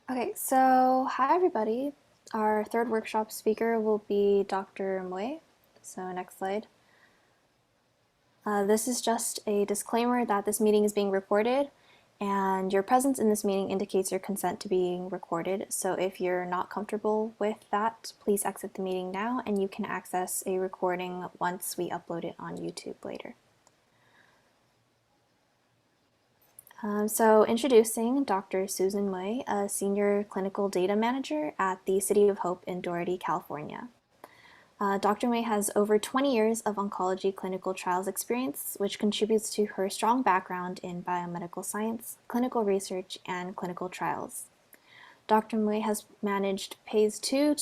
Okay, so hi everybody. Our third workshop speaker will be Dr. Hmwe. So next slide. This is just a disclaimer that this meeting is being recorded and your presence in this meeting indicates your consent to being recorded. So if you're not comfortable with that, please exit the meeting now and you can access a recording once we upload it on YouTube later. So introducing Dr. Susan Hmwe, a Senior Clinical Data Manager at the City of Hope in Doherty, California. Dr. Hmwe has over 20 years of oncology clinical trials experience, which contributes to her strong background in biomedical science, clinical research, and clinical trials. Dr. Hmwe has managed phase 1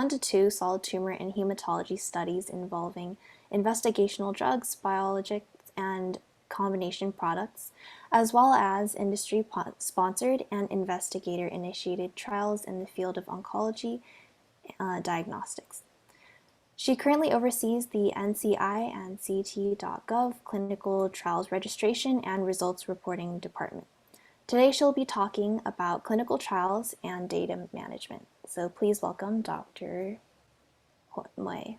to 2 solid tumor and hematology studies involving investigational drugs, biologics, and combination products, as well as industry-sponsored and investigator-initiated trials in the field of oncology diagnostics. She currently oversees the NCI and CT.gov clinical trials registration and results reporting department. Today she'll be talking about clinical trials and data management. So please welcome Dr. Hmwe.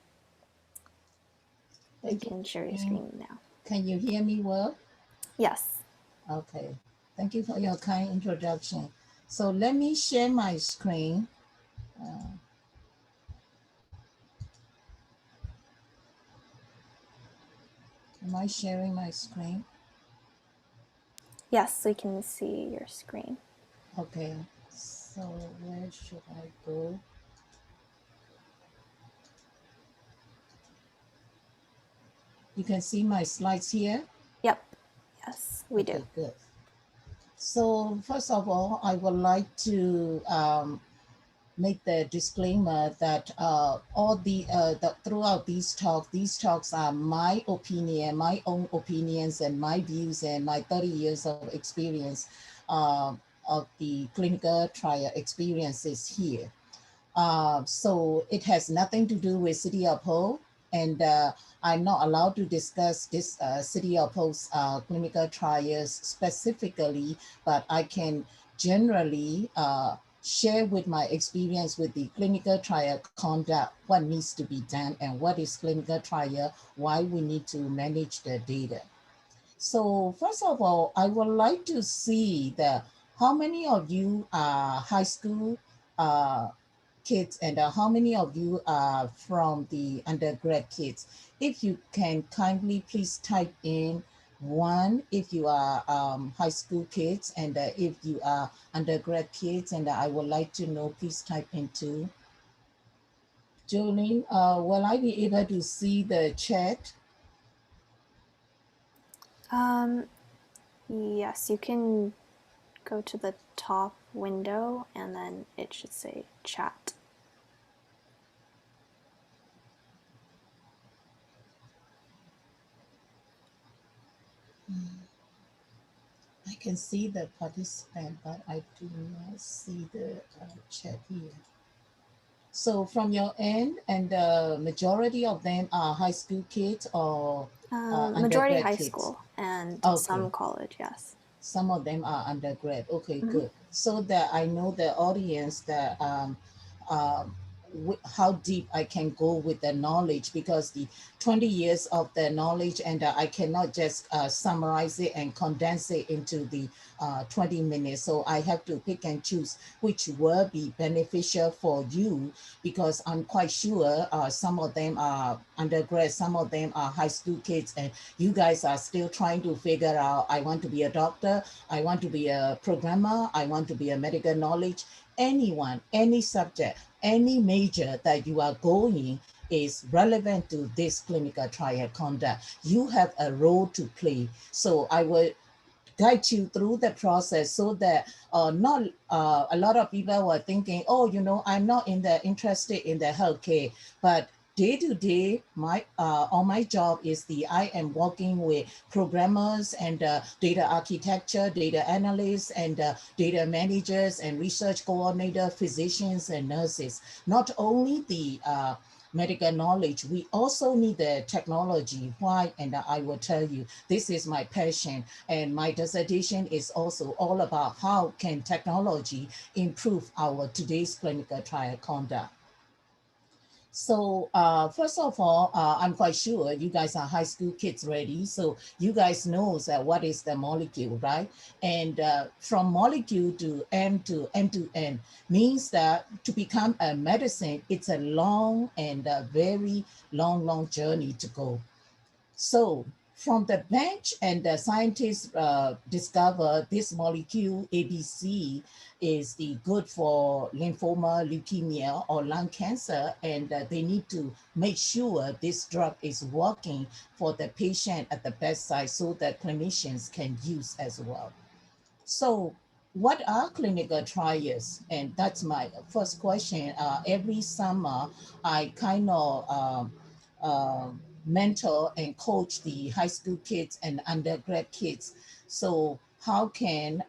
You Thank can share your you. screen now. Can you hear me well? Yes. Okay. Thank you for your kind introduction. So let me share my screen. Am I sharing my screen? Yes, we can see your screen. Okay. So where should I go? You can see my slides here? Yep. Yes, we do. Okay, good. So first of all, I would like to make the disclaimer that throughout these talks are my opinion, my own opinions and my views and my 30 years of experience of the clinical trial experiences here. So it has nothing to do with City of Hope, and I'm not allowed to discuss this City of Hope's clinical trials specifically, but I can generally share with my experience with the clinical trial conduct, what needs to be done and what is clinical trial, why we need to manage the data. So first of all, I would like to see how many of you are high school kids and how many of you are from the undergrad kids? If you can kindly please type in 1 if you are high school kids, and if you are undergrad kids, and I would like to know, please type in 2. Jolene, will I be able to see the chat? Yes, you can go to the top window and then it should say chat. I can see the participant, but I do not see the chat here. So from your end, and the majority of them are high school kids or Majority undergrad high kids? school and Okay, some college, yes. some of them are undergrad. Okay, Mm-hmm. good. So that I know the audience that um, how deep I can go with the knowledge, because the 20 years of the knowledge, and I cannot just summarize it and condense it into the 20 minutes. So I have to pick and choose which will be beneficial for you, because I'm quite sure some of them are undergrad, some of them are high school kids, and you guys are still trying to figure out, I want to be a doctor, I want to be a programmer, I want to be a medical knowledge. Anyone, any subject, any major that you are going is relevant to this clinical trial conduct. You have a role to play. So I will guide you through the process, so that not a lot of people were thinking, oh, I'm not interested in the healthcare, but day to day, my on my job is I am working with programmers and data architecture, data analysts, and data managers and research coordinator, physicians and nurses. Not only the medical knowledge, we also need the technology. Why? And I will tell you, this is my passion. And my dissertation is also all about how can technology improve our today's clinical trial conduct. So first of all, I'm quite sure you guys are high school kids ready. So you guys knows what is the molecule, right? And from molecule to end to end means that to become a medicine, it's a long and a very long journey to go. So from the bench and the scientists discover this molecule ABC is the good for lymphoma, leukemia, or lung cancer, and they need to make sure this drug is working for the patient at the bedside so that clinicians can use as well. So what are clinical trials? And that's my first question. Every summer, I kind of mentor and coach the high school kids and undergrad kids. So how can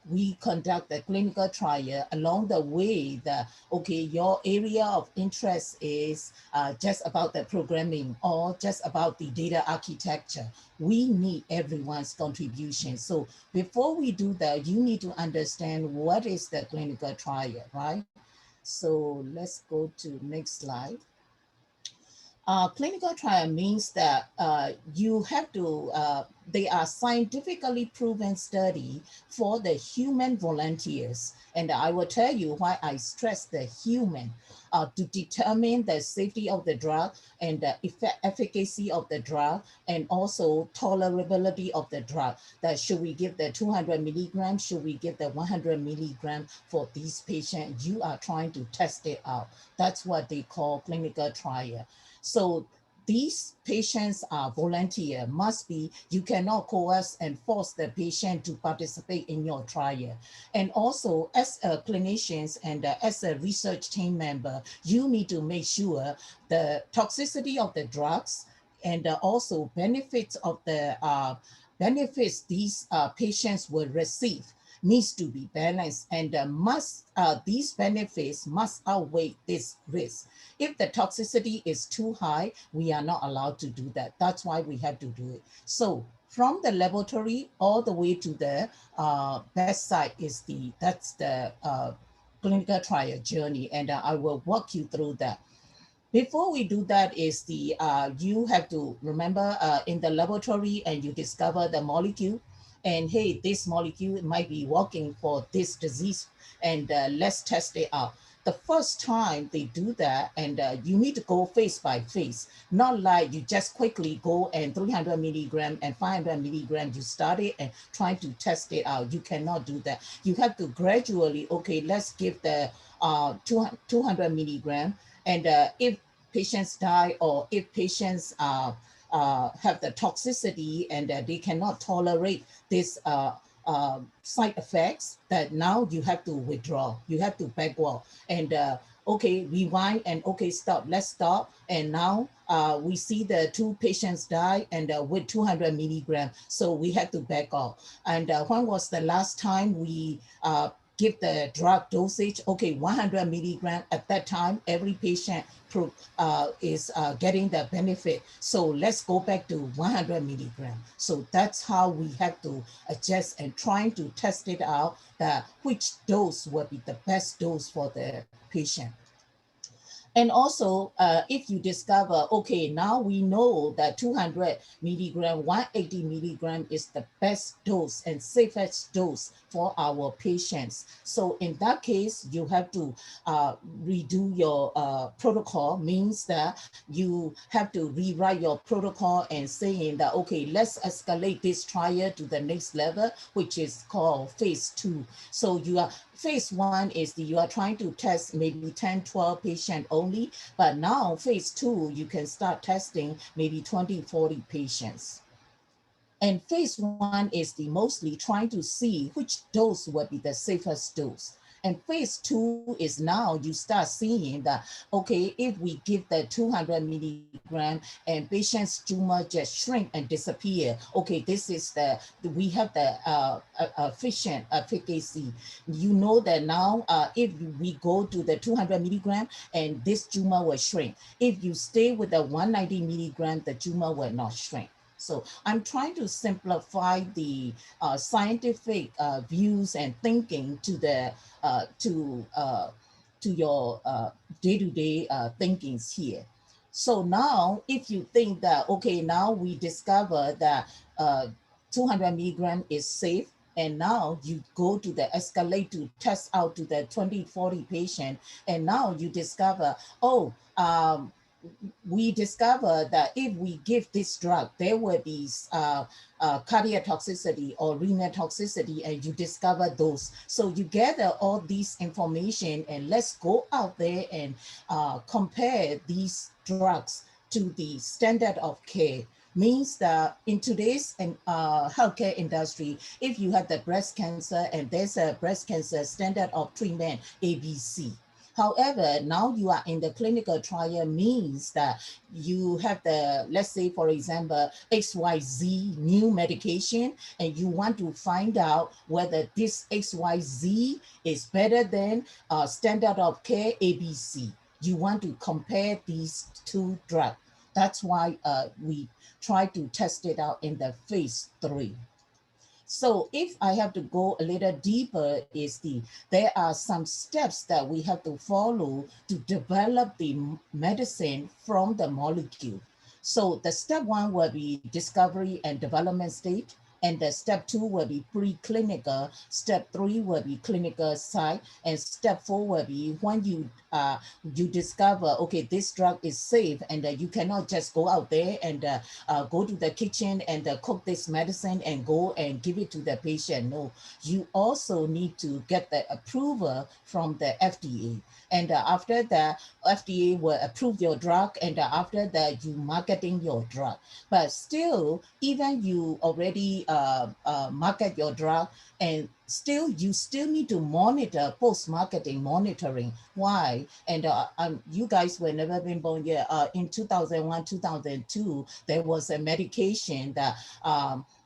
we conduct the clinical trial along the way that, okay, your area of interest is just about the programming or just about the data architecture. We need everyone's contribution. So before we do that, you need to understand what is the clinical trial, right? So let's go to next slide. Clinical trial means that you have to, they are scientifically proven study for the human volunteers. And I will tell you why I stress the human to determine the safety of the drug and the efficacy of the drug and also tolerability of the drug. That should we give the 200 milligrams, should we give the 100 milligram for these patients? You are trying to test it out. That's what they call clinical trial. So these patients are volunteer, must be, you cannot coerce and force the patient to participate in your trial. And also as a clinicians and as a research team member, you need to make sure the toxicity of the drugs and also benefits these patients will receive needs to be balanced and these benefits must outweigh this risk. If the toxicity is too high, we are not allowed to do that. That's why we have to do it. So from the laboratory all the way to the bedside that's the clinical trial journey, and I will walk you through that. Before we do that is you have to remember in the laboratory and you discover the molecule and hey, this molecule might be working for this disease and let's test it out. The first time they do that and you need to go phase by phase, not like you just quickly go and 300 milligram and 500 milligram, you start it and try to test it out. You cannot do that. You have to gradually, okay, let's give the 200 milligram and if patients die or if patients have the toxicity and they cannot tolerate this side effects, that now you have to withdraw, you have to backward and okay, rewind and okay, stop, let's stop. And now we see the two patients die and with 200 milligram, so we have to back off. And when was the last time we give the drug dosage? Okay, 100 milligram. At that time, every patient is getting the benefit. So let's go back to 100 milligram. So that's how we have to adjust and trying to test it out that which dose will be the best dose for the patient. And also, if you discover, okay, now we know that 200 milligram, 180 milligram is the best dose and safest dose for our patients. So in that case, you have to redo your protocol, means that you have to rewrite your protocol and saying that, okay, let's escalate this trial to the next level, which is called phase 2. So phase 1 is you are trying to test maybe 10, 12 patients only, but now phase 2, you can start testing maybe 20, 40 patients. And phase 1 is mostly trying to see which dose will be the safest dose. And phase 2 is now you start seeing that, okay, if we give the 200 milligram and patient's tumor just shrink and disappear, okay, this is we have the efficient efficacy. You know that now if we go to the 200 milligram and this tumor will shrink. If you stay with the 190 milligram, the tumor will not shrink. So I'm trying to simplify the scientific views and thinking to the to your day-to-day thinkings here. So now, if you think that, okay, now we discover that 200 milligram is safe, and now you go to the escalate to test out to the 20, 40 patient, and now you discover, oh, we discover that if we give this drug, there will be cardiac toxicity or renal toxicity, and you discover those. So you gather all these information, and let's go out there and compare these drugs to the standard of care. Means that in today's healthcare industry, if you have the breast cancer and there's a breast cancer standard of treatment ABC. However, now you are in the clinical trial, means that you have the, let's say, for example, XYZ new medication, and you want to find out whether this XYZ is better than standard of care ABC. You want to compare these two drugs. That's why we try to test it out in the phase 3. So if I have to go a little deeper, there are some steps that we have to follow to develop the medicine from the molecule. So the step 1 will be discovery and development stage. And the step 2 will be preclinical. Step 3 will be clinical side. And step 4 will be when you discover, okay, this drug is safe, and you cannot just go out there and go to the kitchen and cook this medicine and go and give it to the patient. No, you also need to get the approval from the FDA. And after that, FDA will approve your drug, and after that, you marketing your drug. But still, even you already market your drug, and you still need to monitor post-marketing monitoring. Why? And you guys were never been born yet. In 2001, 2002, there was a medication that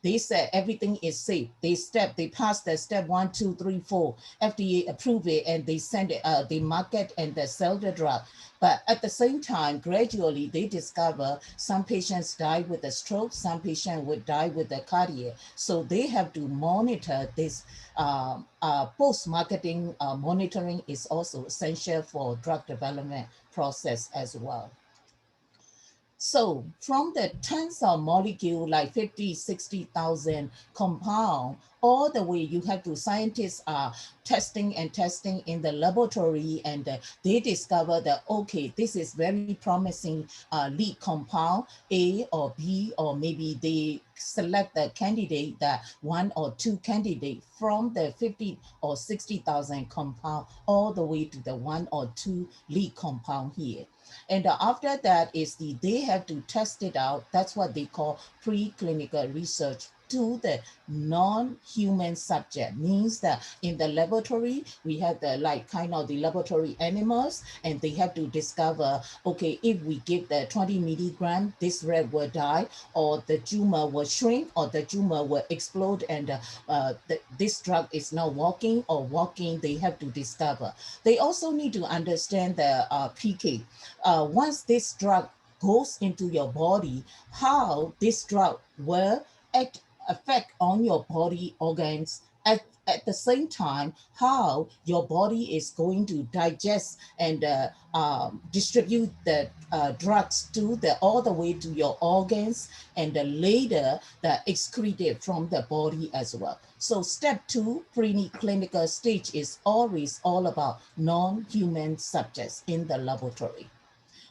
they said everything is safe. They passed the step 1, 2, 3, 4. FDA approved it, and they send it, they market and they sell the drug. But at the same time, gradually they discover some patients die with a stroke, some patients would die with a cardiac. So they have to monitor this. Post-marketing monitoring is also essential for drug development process as well. So from the tens of molecules, like 50, 60,000 compound, all the way you have to, scientists are testing and testing in the laboratory, and they discover that, okay, this is very promising lead compound, A or B, or maybe they select the candidate, that 1 or 2 candidate from the 50 or 60,000 compound, all the way to the 1 or 2 lead compound here. And after that they have to test it out. That's what they call preclinical research to the non-human subject. Means that in the laboratory, we have the the laboratory animals, and they have to discover, okay, if we give the 20 milligram, this rat will die, or the tumor will shrink, or the tumor will explode, and this drug is not working or working. They have to discover. They also need to understand the PK. Once this drug goes into your body, how this drug will affect on your body organs, at the same time, how your body is going to digest and distribute the drugs all the way to your organs, and later excreted from the body as well. So step 2, preclinical stage, is always all about non-human subjects in the laboratory.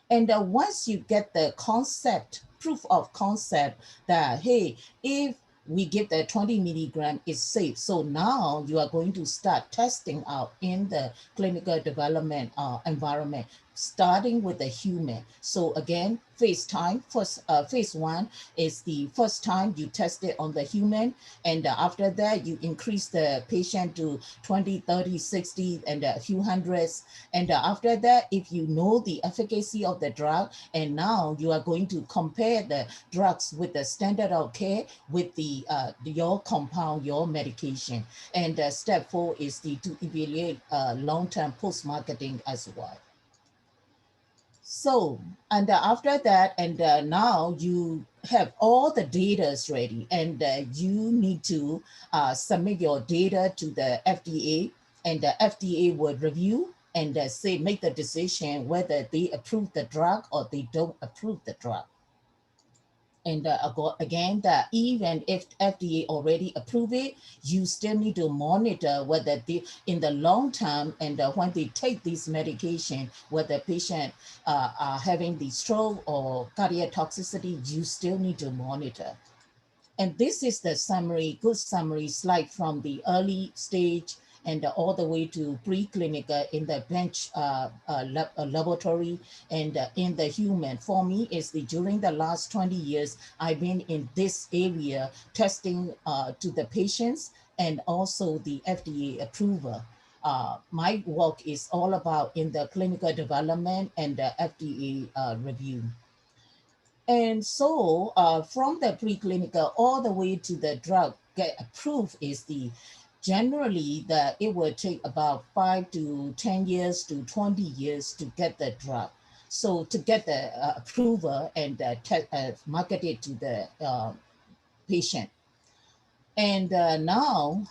And once you get the proof of concept that, hey, if we give the 20 milligram, is safe. So now you are going to start testing out in the clinical development environment. starting with the human. So again, phase one is the first time you test it on the human, and after that you increase the patient to 20, 30, 60, and a few hundreds. And after that, if you know the efficacy of the drug, and now you are going to compare the drugs with the standard of care with your compound, your medication. And step 4 is to evaluate long-term post-marketing as well. So, and after that, and now you have all the data ready, and you need to submit your data to the FDA, and the FDA will review and make the decision whether they approve the drug or they don't approve the drug. And again, that even if FDA already approved it, you still need to monitor whether they, in the long term, and when they take this medication, whether patient are having the stroke or cardiac toxicity, you still need to monitor. And this is the summary, good summary slide from the early stage and all the way to preclinical in the bench laboratory and in the human. For me, is during the last 20 years, I've been in this area testing to the patients and also the FDA approval. My work is all about in the clinical development and the FDA review. And so from the preclinical all the way to the drug get approved is generally that it will take about 5 to 10 years to 20 years to get the drug. So to get the approval and market it to the patient. And now,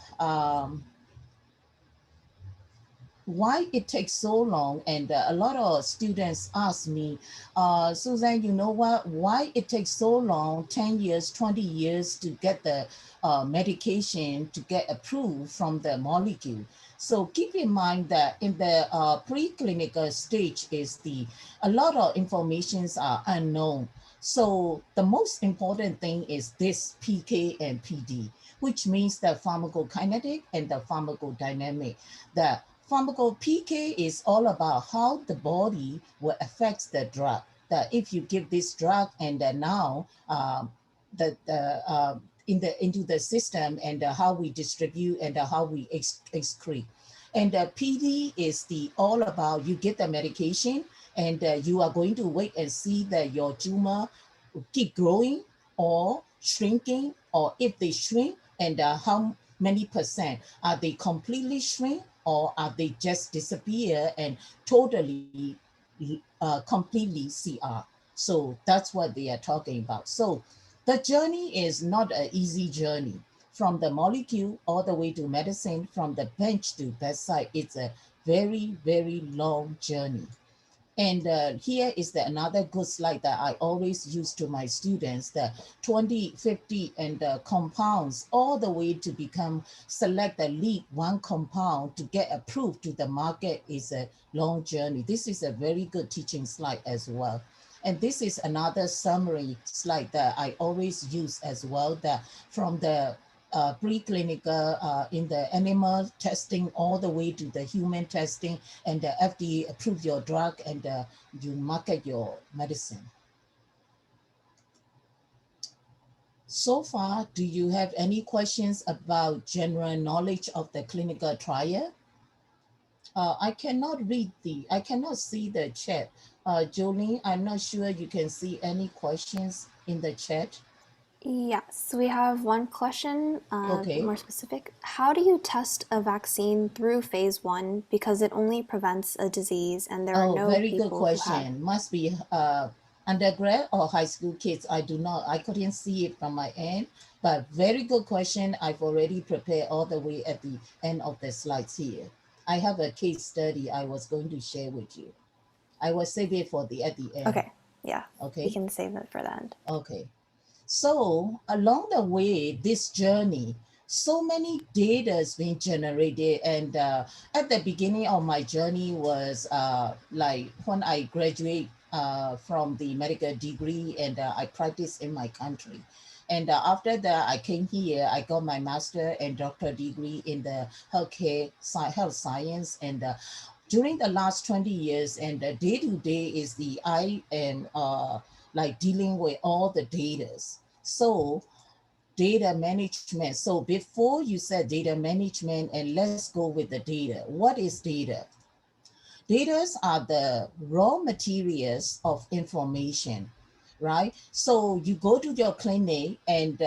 why it takes so long, and a lot of students ask me, Suzanne, you know what, why it takes so long, 10 years, 20 years to get the medication to get approved from the molecule? So keep in mind that in the preclinical stage a lot of informations are unknown. So the most important thing is this PK and PD, which means the pharmacokinetic and the pharmacodynamic. The PK is all about how the body will affect the drug. That if you give this drug and now into the system, and how we distribute and how we excrete. And PD is all about you get the medication and you are going to wait and see that your tumor keep growing or shrinking, or if they shrink, and how many percent are they completely shrink, or are they just disappear and totally completely CR. So that's what they are talking about. So the journey is not an easy journey. From the molecule all the way to medicine, from the bench to bedside, it's a very, very long journey. And here is another good slide that I always use to my students, the 20, 50, and compounds all the way to select the lead one compound to get approved to the market is a long journey. This is a very good teaching slide as well. And this is another summary slide that I always use as well, that from the preclinical in the animal testing all the way to the human testing, and the FDA approve your drug, and you market your medicine. So far, do you have any questions about general knowledge of the clinical trial? I cannot see the chat. Jolene, I'm not sure you can see any questions in the chat. Yes, we have one question, Okay. more specific. How do you test a vaccine through phase 1 because it only prevents a disease and there are no Very people good question. Must be undergrad or high school kids. I couldn't see it from my end, but very good question. I've already prepared all the way at the end of the slides here. I have a case study I was going to share with you. I will save it at the end. Okay, yeah. Okay. We can save it for the end. Okay. So along the way, this journey, so many data has been generated. And at the beginning of my journey was like when I graduate from the medical degree, and I practiced in my country. And after that, I came here, I got my master and doctor degree in the health science. And during the last 20 years and the day to day is I am like dealing with all the data. So data management. So before you said data management, and let's go with the data. What is data? Data are the raw materials of information, right? So you go to your clinic and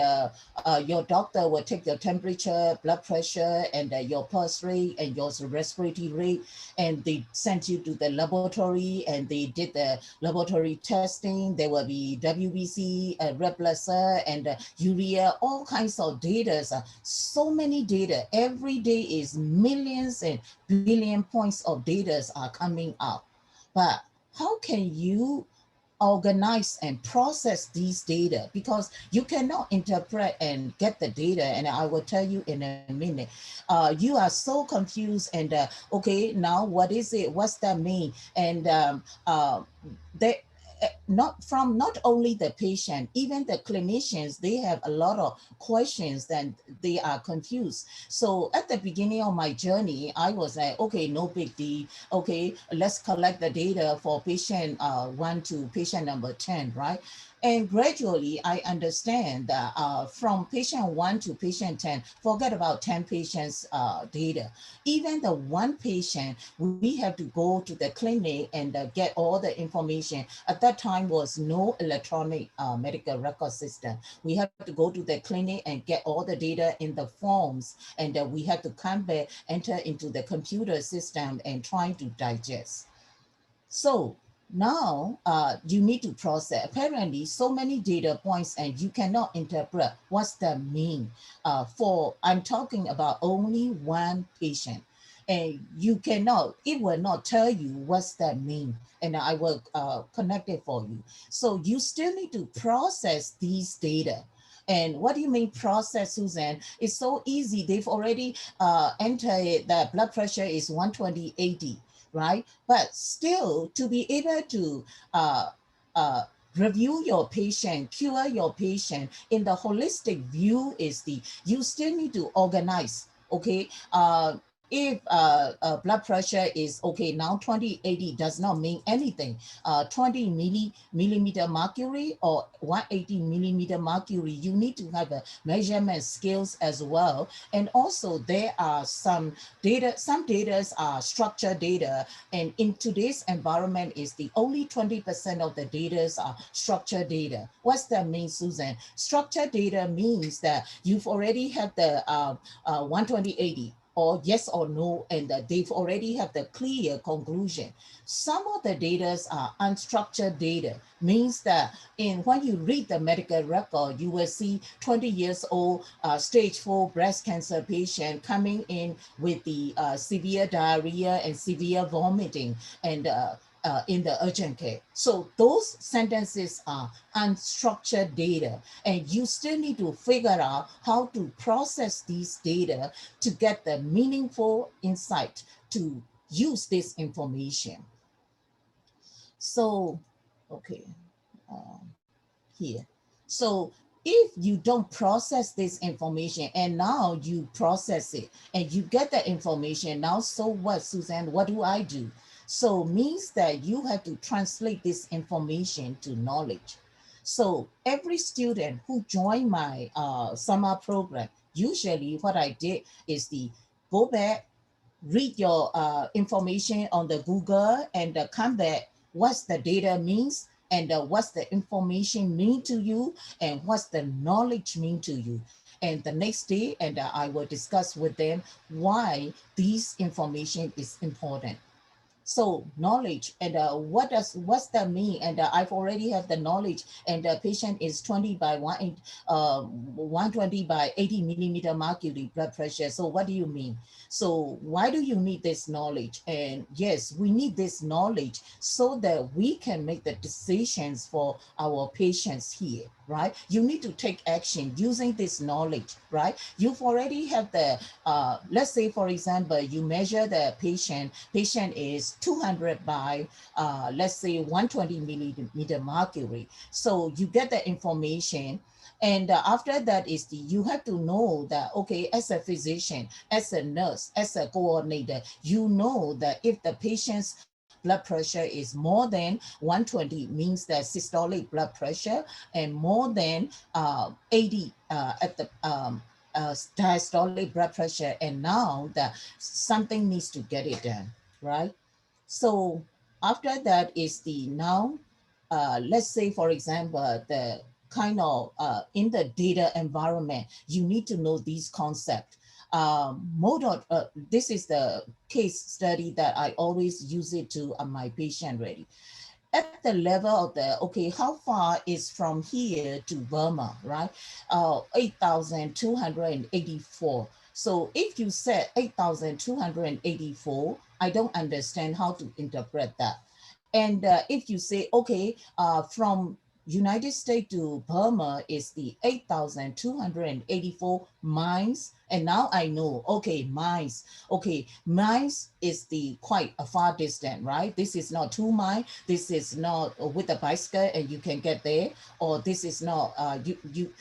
your doctor will take your temperature, blood pressure, and your pulse rate and your respiratory rate, and they send you to the laboratory and they did the laboratory testing. There will be WBC, red blood cell, and urea, all kinds of data. So many data. Every day is millions and billion points of data are coming out. But how can you organize and process these data, because you cannot interpret and get the data, and I will tell you in a minute. You are so confused and okay, now what is it, what's that mean? And they not from not only the patient, even the clinicians, they have a lot of questions and they are confused. So at the beginning of my journey, I was like, okay, no big deal. Okay, let's collect the data for patient 1 to patient number 10, right? And gradually, I understand that from patient 1 to patient 10, forget about 10 patients data. Even the one patient, we have to go to the clinic and get all the information. At that time was no electronic medical record system. We have to go to the clinic and get all the data in the forms, and we have to come back, enter into the computer system and trying to digest. So now you need to process. Apparently, so many data points, and you cannot interpret what's that mean. I'm talking about only one patient, and you cannot. It will not tell you what's that mean, and I will connect it for you. So you still need to process these data. And what do you mean process, Susan? It's so easy. They've already entered that blood pressure is 120/80, right? But still, to be able to uh, uh, review your patient, cure your patient in the holistic view is you still need to organize, okay? If blood pressure is okay, now 20/80 does not mean anything. 20 millimeter mercury or 180 millimeter mercury, you need to have a measurement skills as well. And also there are some data are structured data, and in today's environment is the only 20% of the data are structured data. What's that mean, Susan? Structured data means that you've already had the 120/80 or yes or no, and that they've already have the clear conclusion. Some of the data are unstructured data, means that when you read the medical record, you will see 20 years old stage 4 breast cancer patient coming in with the severe diarrhea and severe vomiting, and in the urgent care. So those sentences are unstructured data, and you still need to figure out how to process these data to get the meaningful insight to use this information. So, okay, um, here. So if you don't process this information and now you process it and you get the information, now so what, Suzanne, what do I do? So means that you have to translate this information to knowledge. So every student who joined my summer program, usually what I did is go back, read your information on the Google, and come back, what's the data means, and what's the information mean to you, and what's the knowledge mean to you. And the next day, and I will discuss with them why this information is important. So knowledge, and what's that mean? And I've already have the knowledge, and the patient is 20 by 120 by 80 millimeter mercury blood pressure. So what do you mean? So why do you need this knowledge? And yes, we need this knowledge so that we can make the decisions for our patients here, right? You need to take action using this knowledge, right? You've already have the let's say, for example, you measure the patient is 200 by, let's say, 120 millimeter mercury. So you get the information, And after that is you have to know that, okay, as a physician, as a nurse, as a coordinator, you know that if the patient's blood pressure is more than 120, means that systolic blood pressure, and more than 80 at the diastolic blood pressure, and now that something needs to get it done, right? So after that is now, let's say, for example, the kind of in the data environment, you need to know these concepts. This is the case study that I always use it to my patient ready. At the level of the, okay, how far is from here to Burma, right? 8,284. So if you said 8,284, I don't understand how to interpret that. And if you say, okay, from United States to Burma is the 8,284 miles. And now I know, okay, miles. Okay, miles is the quite a far distance, right? This is not 2 miles. This is not with a bicycle and you can get there. Or this is not you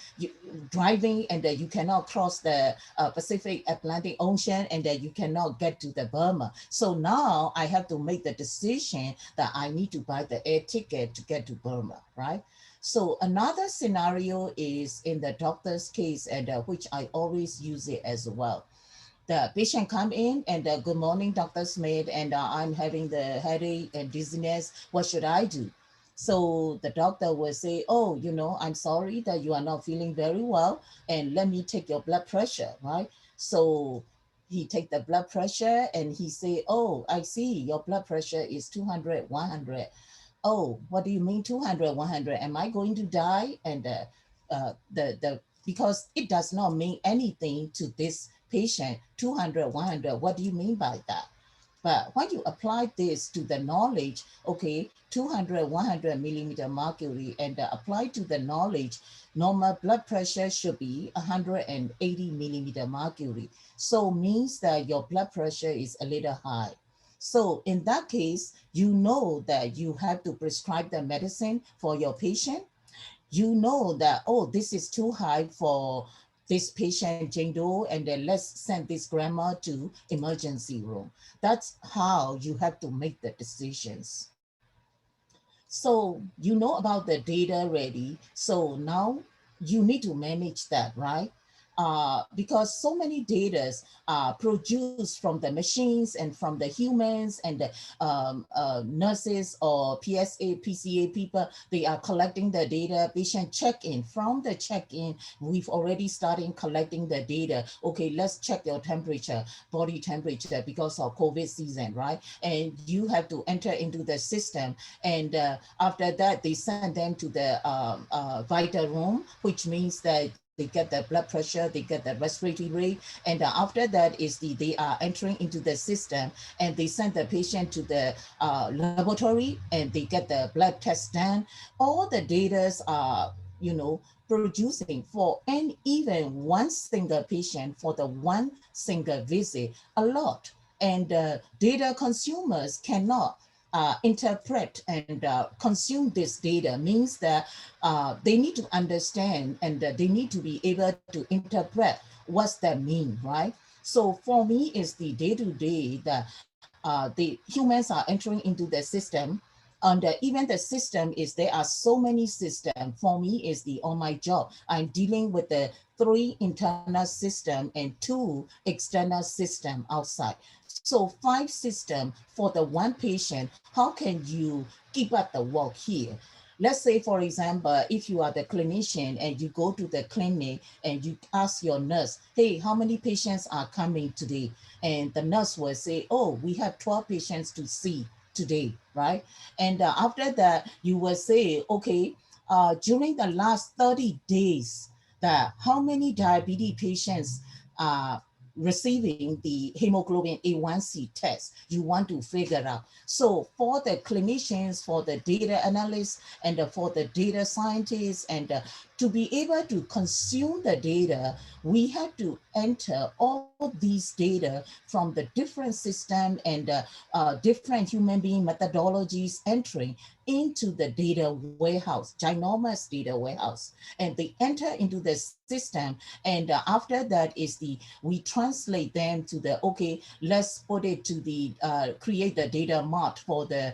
driving and you cannot cross the Pacific Atlantic Ocean and you cannot get to the Burma. So now I have to make the decision that I need to buy the air ticket to get to Burma, right? So another scenario is in the doctor's case, and which I always use it as well. The patient come in and good morning, Dr. Smith, and I'm having the headache and dizziness. What should I do? So the doctor will say, oh, I'm sorry that you are not feeling very well, and let me take your blood pressure, right? So he take the blood pressure and he say, oh, I see your blood pressure is 200, 100. Oh, what do you mean 200, 100? Am I going to die? And because it does not mean anything to this patient, 200, 100. What do you mean by that? But when you apply this to the knowledge, okay, 200, 100 millimeter mercury, and apply to the knowledge, normal blood pressure should be 180 millimeter mercury. So means that your blood pressure is a little high. So in that case, you know that you have to prescribe the medicine for your patient. You know that, oh, this is too high for this patient, Jane Doe, and then let's send this grandma to emergency room. That's how you have to make the decisions. So you know about the data already. So now you need to manage that, right? Because so many data are produced from the machines and from the humans and the nurses or PSA, PCA people. They are collecting the data, patient check-in. From the check-in, we've already started collecting the data. Okay, let's check your temperature, body temperature, because of COVID season, right? And you have to enter into the system. And after that, they send them to the vital room, which means that they get the blood pressure, they get the respiratory rate, and after that is they are entering into the system, and they send the patient to the laboratory, and they get the blood test done. All the data are, producing for and even one single patient for the one single visit, a lot. And data consumers cannot interpret and consume this data, means that they need to understand and they need to be able to interpret what's that mean, right? So for me, it's the day-to-day that the humans are entering into the system, and even the system is, there are so many systems. For me, is the on my job, I'm dealing with the 3 internal system and 2 external system outside. So 5 system for the one patient. How can you keep up the work here? Let's say, for example, if you are the clinician and you go to the clinic and you ask your nurse, hey, how many patients are coming today? And the nurse will say, oh, we have 12 patients to see today, right? And after that, you will say, okay, during the last 30 days, that how many diabetes patients are receiving the hemoglobin A1C test, you want to figure out. So for the clinicians, for the data analysts, and for the data scientists, and to be able to consume the data, we have to enter all these data from the different system and different human being methodologies entering into the data warehouse, ginormous data warehouse, and they enter into the system. And after that is we translate them to the, okay, let's put it to the, create the data mart for the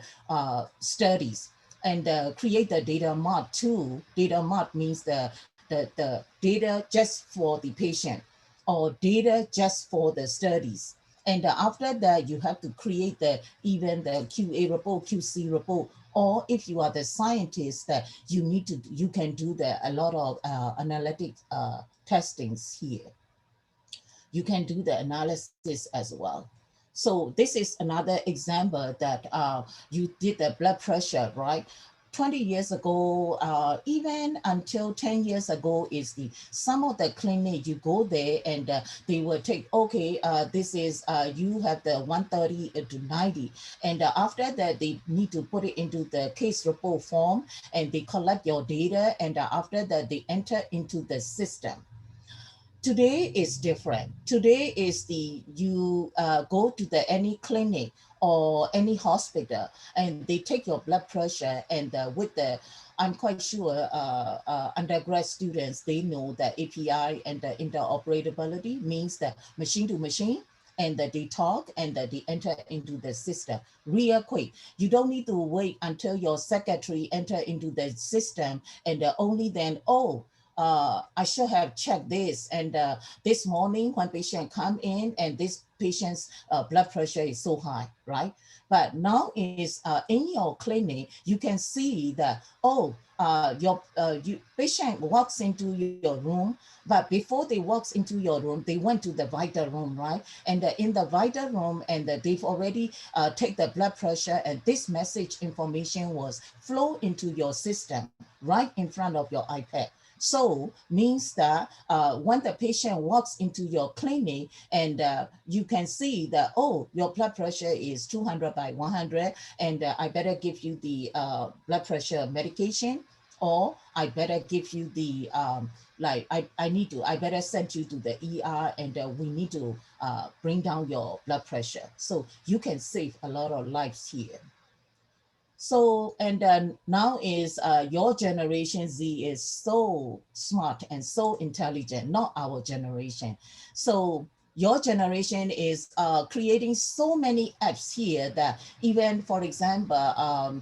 studies, and create the data mart too. Data mart means the data just for the patient or data just for the studies. And after that, you have to create the even the QA report, QC report, or if you are the scientist, that you can do a lot of analytic testings here. You can do the analysis as well. So this is another example that you did the blood pressure, right? 20 years ago, even until 10 years ago, is some of the clinic, you go there and they will take, okay, this is, you have the 130 to 90. And after that, they need to put it into the case report form and they collect your data. And after that, they enter into the system. Today is different. Today is you go to the any clinic or any hospital and they take your blood pressure, and with the, I'm quite sure undergrad students, they know that API and the interoperability means that machine to machine, and that they talk and that they enter into the system real quick. You don't need to wait until your secretary enter into the system and only then, oh, I should have checked this. And this morning when patient come in and this patient's blood pressure is so high, right? But now is in your clinic, you can see that, oh, patient walks into your room, but before they walks into your room, they went to the vital room, right? And in the vital room, and they've already take the blood pressure, and this message information was flow into your system right in front of your iPad. So means that when the patient walks into your clinic and you can see that, oh, your blood pressure is 200 by 100 and I better give you the blood pressure medication, or I better give you the, I better send you to the ER and we need to bring down your blood pressure. So you can save a lot of lives here. So, and then now is your generation Z is so smart and so intelligent, not our generation. So your generation is creating so many apps here that even, for example,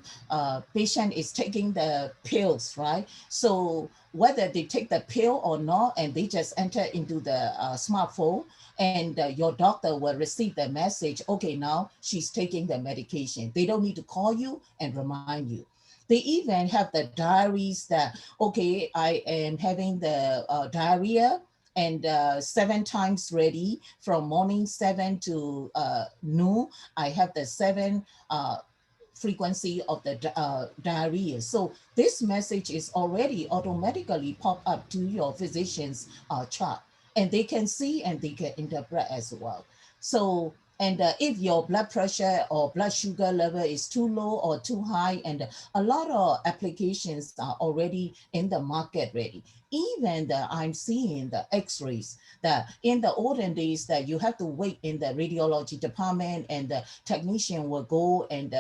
patient is taking the pills, right? So whether they take the pill or not, and they just enter into the smartphone, and your doctor will receive the message, okay, now she's taking the medication. They don't need to call you and remind you. They even have the diaries that, okay, I am having the diarrhea and 7 times ready from morning 7 to noon. I have the 7 frequency of the diarrhea. So this message is already automatically pop up to your physician's chart, and they can see and they can interpret as well. So, and if your blood pressure or blood sugar level is too low or too high, and a lot of applications are already in the market ready. Even I'm seeing the x-rays that in the olden days that you have to wait in the radiology department, and the technician will go and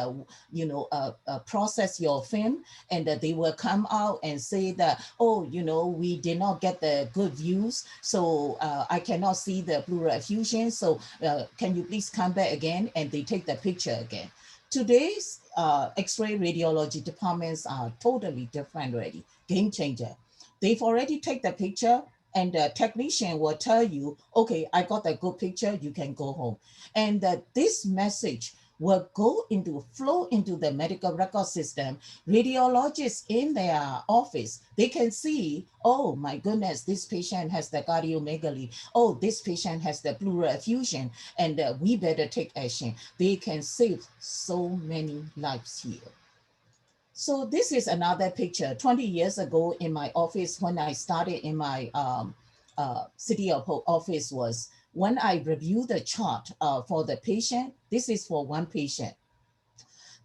process your film, and they will come out and say that, oh, we did not get the good views, so I cannot see the pleural effusion, so can you please come back again, and they take the picture again. Today's x-ray radiology departments are totally different already, game changer. They've already take the picture, and the technician will tell you, okay, I got a good picture, you can go home. And this message will flow into the medical record system. Radiologists in their office, they can see, oh my goodness, this patient has the cardiomegaly. Oh, this patient has the pleural effusion, and we better take action. They can save so many lives here. So this is another picture. 20 years ago in my office, when I started in my city of Hope office, was when I reviewed the chart for the patient. This is for one patient.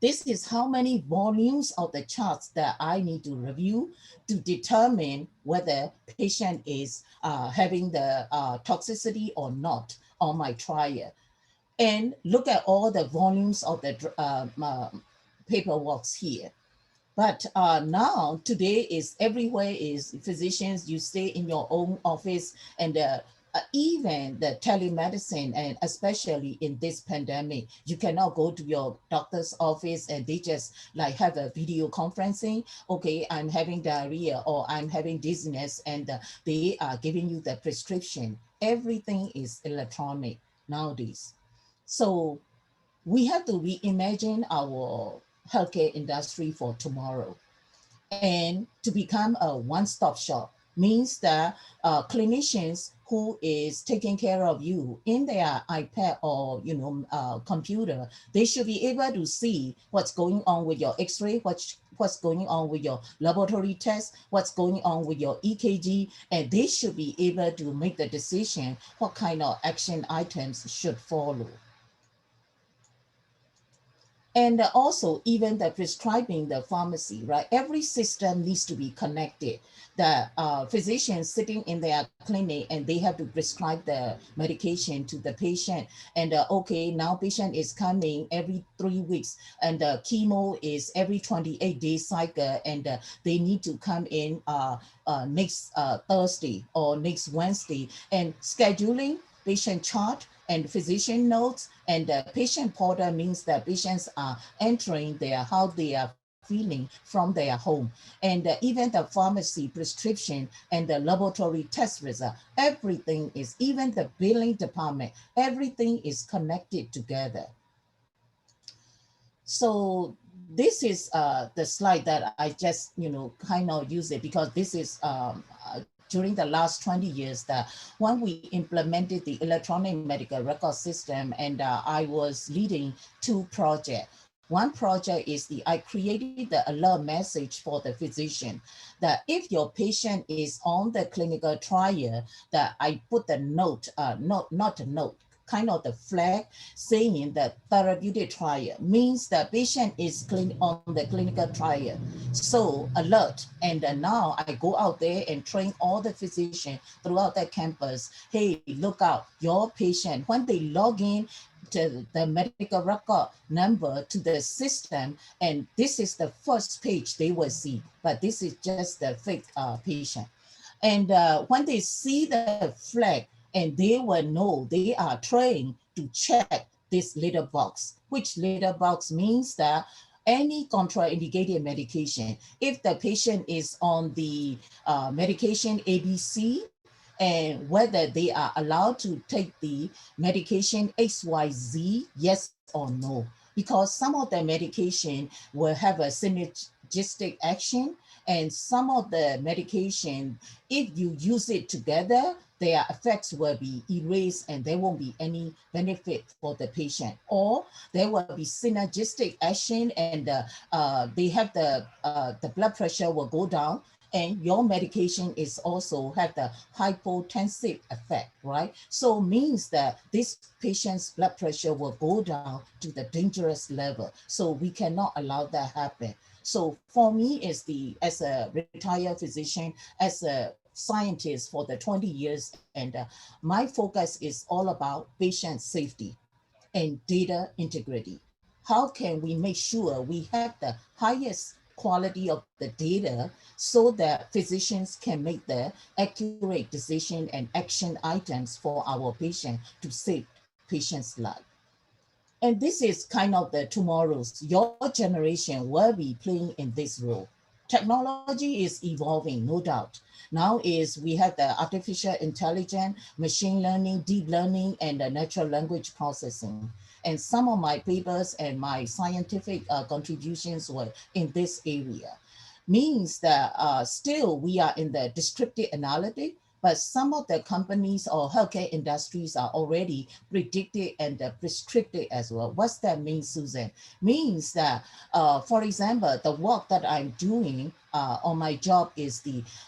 This is how many volumes of the charts that I need to review to determine whether patient is having the toxicity or not on my trial. And look at all the volumes of the paperwork here. But now today is everywhere is physicians, you stay in your own office, and even the telemedicine, and especially in this pandemic, you cannot go to your doctor's office and they just like have a video conferencing. Okay, I'm having diarrhea or I'm having dizziness, and they are giving you the prescription. Everything is electronic nowadays. So we have to reimagine our healthcare industry for tomorrow. And to become a one-stop shop means that clinicians who is taking care of you in their iPad or computer, they should be able to see what's going on with your X-ray, what's going on with your laboratory test, what's going on with your EKG, and they should be able to make the decision what kind of action items should follow. And also even the prescribing, the pharmacy, right? Every system needs to be connected. The physicians sitting in their clinic and they have to prescribe the medication to the patient. And okay, now patient is coming every 3 weeks, and the chemo is every 28-day cycle, and they need to come in next Thursday or next Wednesday. And scheduling, patient chart, and physician notes, and the patient portal means that patients are entering how they are feeling from their home. And even the pharmacy prescription and the laboratory test result, everything is, even the billing department, everything is connected together. So this is the slide that I just, kind of use it because this is during the last 20 years that when we implemented the electronic medical record system, and I was leading 2 projects. One project is I created the alert message for the physician that if your patient is on the clinical trial, that I put the note, not a note, kind of the flag saying that therapeutic trial means the patient is on the clinical trial. So alert. And now I go out there and train all the physicians throughout the campus. Hey, look out, your patient, when they log in to the medical record number to the system, and this is the first page they will see, but this is just the fake patient. And when they see the flag, and they will know, they are trained to check this little box, which little box means that any contraindicated medication, if the patient is on the medication ABC, and whether they are allowed to take the medication XYZ, yes or no, because some of the medication will have a synergistic action, and some of the medication, if you use it together, their effects will be erased and there won't be any benefit for the patient. Or there will be synergistic action, and they have the blood pressure will go down, and your medication is also have the hypotensive effect, right? So means that this patient's blood pressure will go down to the dangerous level. So we cannot allow that happen. So for me, as a retired physician, as a scientist for the 20 years, and my focus is all about patient safety and data integrity. How can we make sure we have the highest quality of the data so that physicians can make the accurate decision and action items for our patient to save patients' life? And this is kind of the tomorrow's, your generation will be playing in this role. Technology is evolving, no doubt. Now is we have the artificial intelligence, machine learning, deep learning, and the natural language processing. And some of my papers and my scientific contributions were in this area. Means that still we are in the descriptive analytic, but some of the companies or healthcare industries are already predicted and prescriptive as well. What's that mean, Susan? Means that, for example, the work that I'm doing on my job is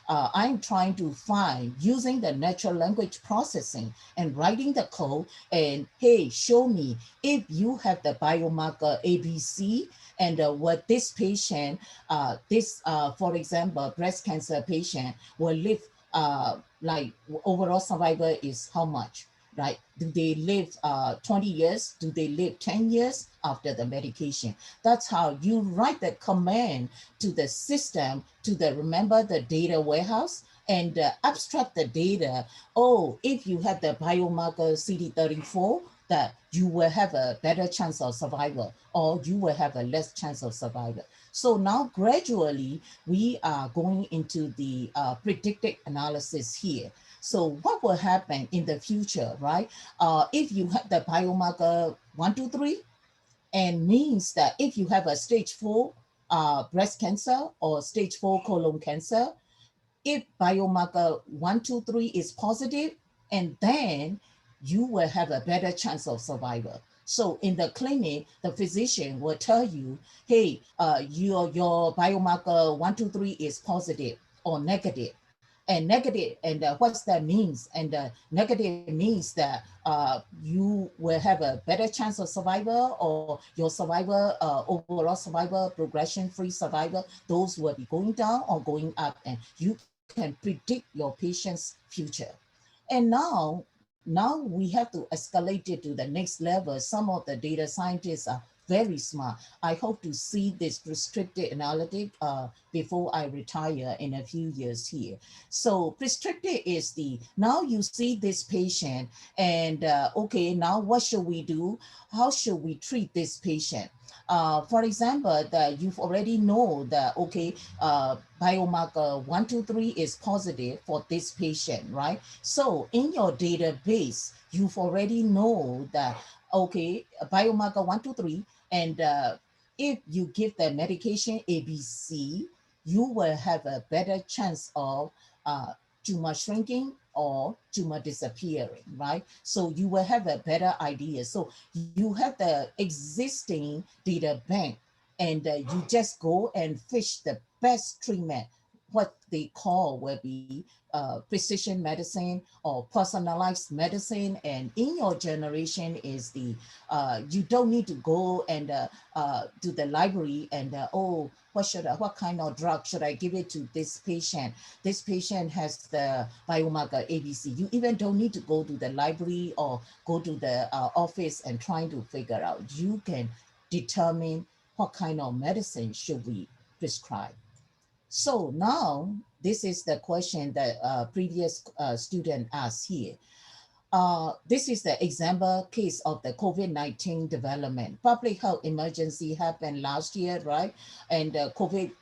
I'm trying to find using the natural language processing and writing the code, and hey, show me if you have the biomarker ABC, and what this patient, for example, breast cancer patient will live, like overall survival is how much, right? Do they live 20 years? Do they live 10 years after the medication? That's how you write the command to the system, to the, remember the data warehouse, and abstract the data. Oh, if you have the biomarker CD34, that you will have a better chance of survival, or you will have a less chance of survival. So now gradually we are going into the predictive analysis here. So what will happen in the future, right? If you have the biomarker 123, and means that if you have a stage 4 breast cancer or stage 4 colon cancer, if biomarker 123 is positive, and then you will have a better chance of survival. So in the clinic, the physician will tell you, hey, your biomarker 123 is positive or negative. And negative, and what's that means? And negative means that you will have a better chance of survival, or your survival, overall survival, progression-free survival, those will be going down or going up, and you can predict your patient's future. And now we have to escalate it to the next level. Some of the data scientists are very smart. I hope to see this prescriptive analytic before I retire in a few years here. So prescriptive is now you see this patient, and okay, now what should we do? How should we treat this patient? For example, that you've already know that, okay, biomarker 123 is positive for this patient, right? So in your database, you've already know that, okay, biomarker 123, and if you give the medication ABC, you will have a better chance of tumor shrinking or tumor disappearing, right? So you will have a better idea. So you have the existing data bank, and you just go and fish the best treatment. What they call will be precision medicine or personalized medicine. And in your generation is you don't need to go and to the library and oh, what kind of drug should I give it to this patient? This patient has the biomarker ABC. You even don't need to go to the library or go to the office and trying to figure out. You can determine what kind of medicine should we prescribe. So now this is the question that previous student asked here. This is the example case of the COVID-19 development. Public health emergency happened last year, right? And COVID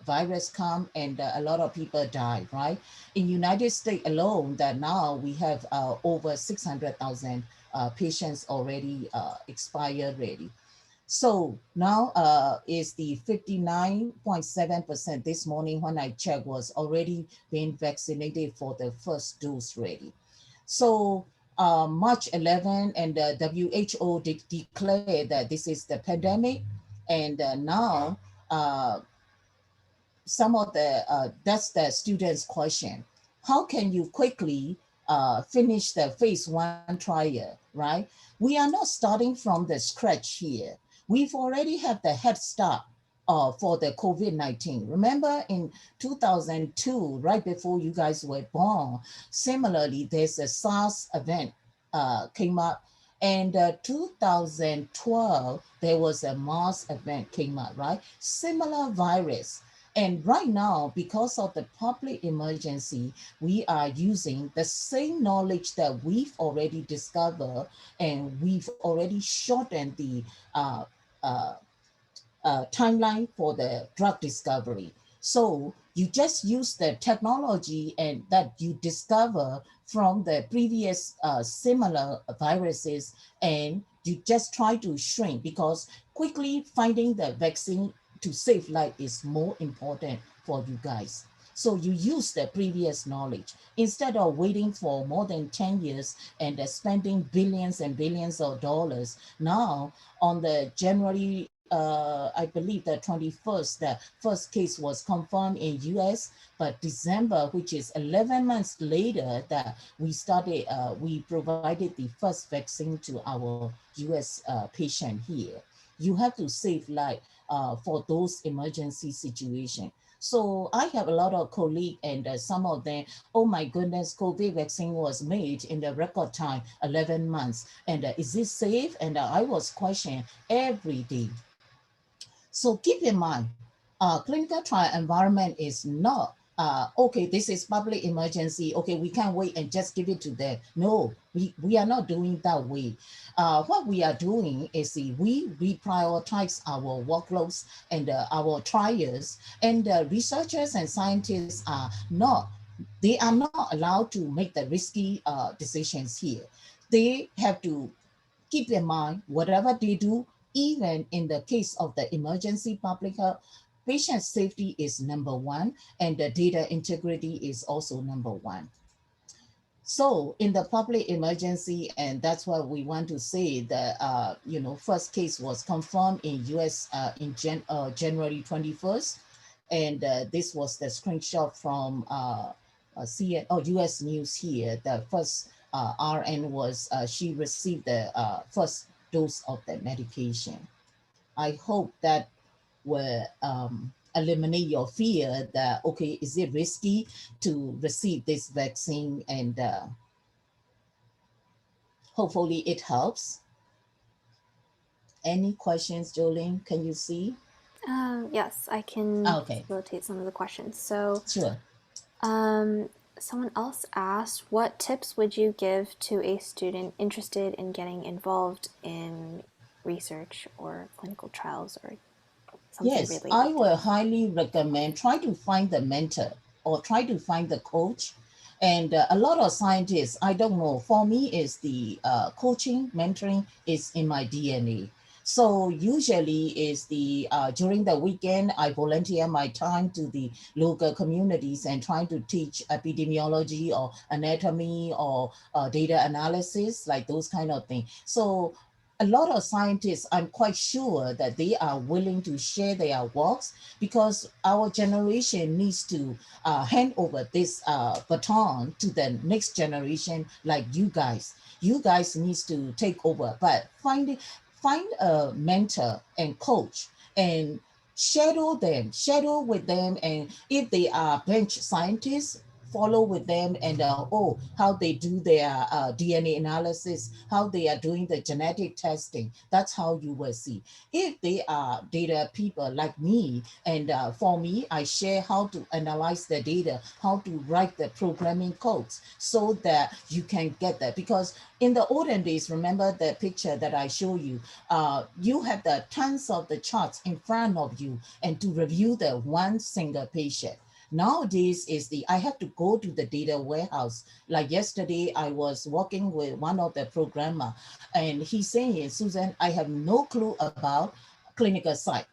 virus come, and a lot of people died, right? In United States alone, that now we have over 600,000 patients already expired already. So now is the 59.7% this morning when I checked was already being vaccinated for the first dose already. So March 11, and the WHO declared that this is the pandemic, and now some of the, that's the students' question. How can you quickly finish the phase 1 trial, right? We are not starting from the scratch here. We've already had the head start for the COVID-19. Remember in 2002, right before you guys were born, similarly, there's a SARS event came up. And 2012, there was a MERS event came up, right? Similar virus. And right now, because of the public emergency, we are using the same knowledge that we've already discovered, and we've already shortened the timeline for the drug discovery. So you just use the technology and that you discover from the previous similar viruses, and you just try to shrink, because quickly finding the vaccine to save life is more important for you guys. So you use the previous knowledge instead of waiting for more than 10 years and spending billions and billions of dollars. Now, on the January, I believe the 21st, the first case was confirmed in US, but December, which is 11 months later, that we provided the first vaccine to our US patient here. You have to save life for those emergency situations. So I have a lot of colleagues and some of them, oh my goodness, COVID vaccine was made in the record time, 11 months. And is this safe? And I was questioned every day. So keep in mind, clinical trial environment is not, okay, this is public emergency. Okay, we can't wait and just give it to them. No, we are not doing that way. What we are doing is we reprioritize our workloads and our trials, and researchers and scientists are not, they are not allowed to make the risky decisions here. They have to keep in mind whatever they do, even in the case of the emergency public health, patient safety is number one, and the data integrity is also number one. So in the public emergency, and that's what we want to say, the first case was confirmed in US in January 21st, and this was the screenshot from US News here. The first RN was she received the first dose of the medication. I hope that will eliminate your fear that, okay, is it risky to receive this vaccine? And hopefully it helps. Any questions, Jolene? Can you see? Yes, I can Okay, facilitate some of the questions. So, sure. someone else asked, what tips would you give to a student interested in getting involved in research or clinical trials or something Yes, I related to will this? highly recommend try to find the mentor or try to find the coach. And a lot of scientists, I don't know, for me is the coaching, mentoring is in my DNA. So usually is the during the weekend, I volunteer my time to the local communities and trying to teach epidemiology or anatomy or data analysis, like those kind of things. So a lot of scientists, I'm quite sure that they are willing to share their works because our generation needs to hand over this baton to the next generation, like you guys. You guys needs to take over, but find a mentor and coach and shadow with them, and if they are bench scientists, follow with them and how they do their DNA analysis, how they are doing the genetic testing. That's how you will see. If they are data people like me, and for me, I share how to analyze the data, how to write the programming codes so that you can get that. Because in the olden days, remember the picture that I show you, you have the tons of the charts in front of you and to review the one single patient. Nowadays is the I have to go to the data warehouse. Like yesterday, I was working with one of the programmer, and he's saying, Susan, I have no clue about clinical site.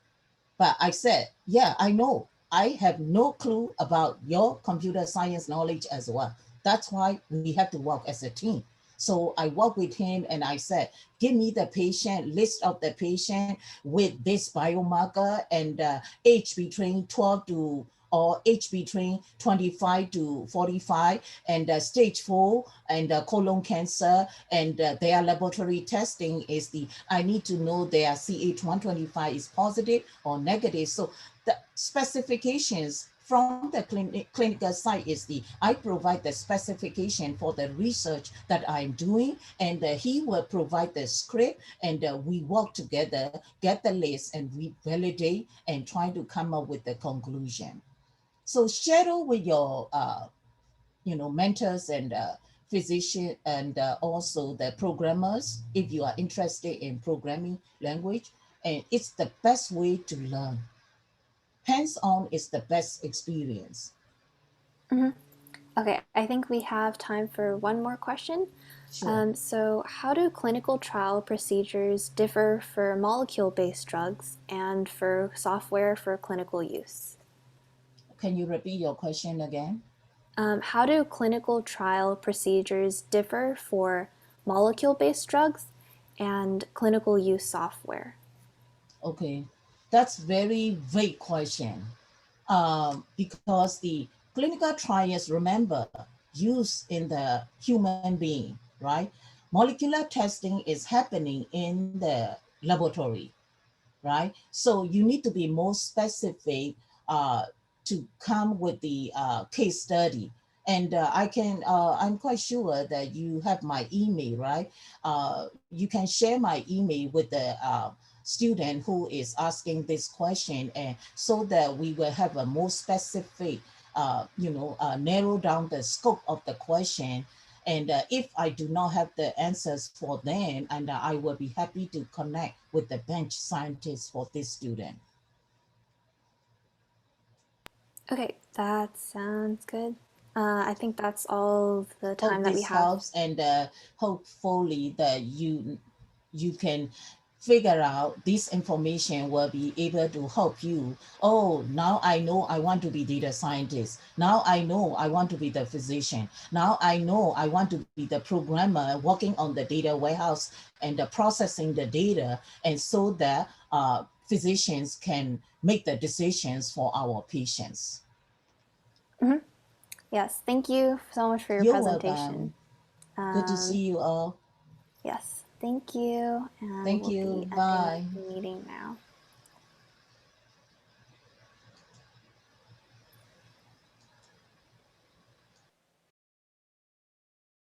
But I said, yeah, I know. I have no clue about your computer science knowledge as well. That's why we have to work as a team. So I worked with him and I said, give me the patient, list of the patient with this biomarker and age between 12 to or age between 25 to 45 and stage 4 and colon cancer, and their laboratory testing is the I need to know their CH125 is positive or negative. So the specifications from the clinical side is the I provide the specification for the research that I'm doing, and he will provide the script, and we work together, get the list, and we validate and try to come up with the conclusion. So share with your mentors and physician, and also the programmers if you are interested in programming language, and it's the best way to learn. Hands-on is the best experience. Mm-hmm. Okay, I think we have time for one more question. Sure. So, how do clinical trial procedures differ for molecule based drugs and for software for clinical use? Can you repeat your question again? How do clinical trial procedures differ for molecule-based drugs and clinical use software? Okay, that's very vague question. Because the clinical trials, remember, use in the human being, right? Molecular testing is happening in the laboratory, right? So you need to be more specific uh, to come with the case study. And I'm quite sure that you have my email, right? You can share my email with the student who is asking this question, and so that we will have a more specific, narrow down the scope of the question. And if I do not have the answers for them, and I will be happy to connect with the bench scientist for this student. Okay, that sounds good. I think that's all the time Hope that we this have. helps, and hopefully that you can figure out this information will be able to help you. Oh, now I know I want to be data scientist. Now I know I want to be the physician. Now I know I want to be the programmer working on the data warehouse and processing the data, and so that physicians can make the decisions for our patients. Mhm. Yes, thank you so much for your You're presentation. welcome. Good to Um, see you all. yes, thank you, and Thank we'll be you. ending Bye. the meeting now.